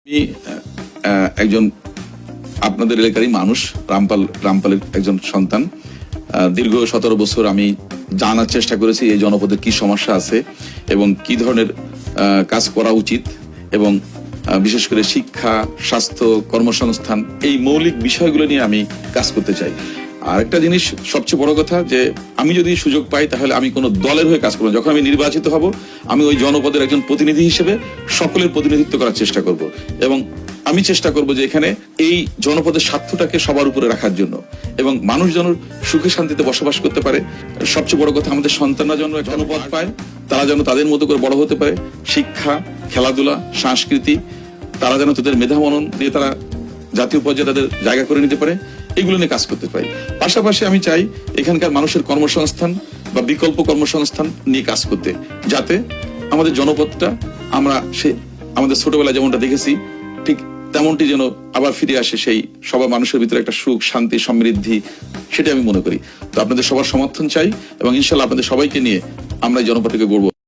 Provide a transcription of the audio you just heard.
আমি একজন আপনাদের এলাকারই মানুষ, রামপালের একজন সন্তান। দীর্ঘ 17 বছর আমি জানার চেষ্টা করেছি এই জনপদের কি সমস্যা আছে এবং কি ধরনের কাজ করা উচিত, এবং বিশেষ করে শিক্ষা, স্বাস্থ্য, কর্মসংস্থান, এই মৌলিক বিষয়গুলো নিয়ে আমি কাজ করতে চাই। আর একটা জিনিস সবচেয়ে বড় কথা, যে আমি যদি সুযোগ পাই তাহলে আমি কোনো দলের হয়ে কাজ করবো। যখন আমি নির্বাচিত হব, আমি ওই জনপদের একজন প্রতিনিধি হিসেবে সকলের প্রতিনিধিত্ব করার চেষ্টা করব, এবং আমি চেষ্টা করব যে এখানে এই জনপদের স্বার্থটাকে সবার উপরে রাখার জন্য, এবং মানুষ যেন সুখে শান্তিতে বসবাস করতে পারে। সবচেয়ে বড় কথা, আমাদের সন্তানরা যেন জনপদ পায়, তারা যেন তাদের মতো করে বড় হতে পারে। শিক্ষা, খেলাধুলা, সংস্কৃতি, তারা যেন তাদের মেধা মনন দিয়ে তারা জাতীয় পর্যায়ে তাদের জায়গা করে নিতে পারে, এগুলো নিয়ে কাজ করতে পারি। পাশাপাশি আমি চাই এখানকার মানুষের কর্মসংস্থান বা বিকল্প কর্মসংস্থান নিয়ে কাজ করতে, যাতে আমাদের জনপদটা আমরা আমাদের ছোটবেলায় যেমনটা দেখেছি ঠিক তেমনটি যেন আবার ফিরে আসে, সেই সবার মানুষের ভিতরে একটা সুখ, শান্তি, সমৃদ্ধি, সেটা আমি মনে করি। তো আপনাদের সবার সমর্থন চাই, এবং ইনশাল্লাহ আপনাদের সবাইকে নিয়ে আমরা এই জনপদটাকে গড়ব।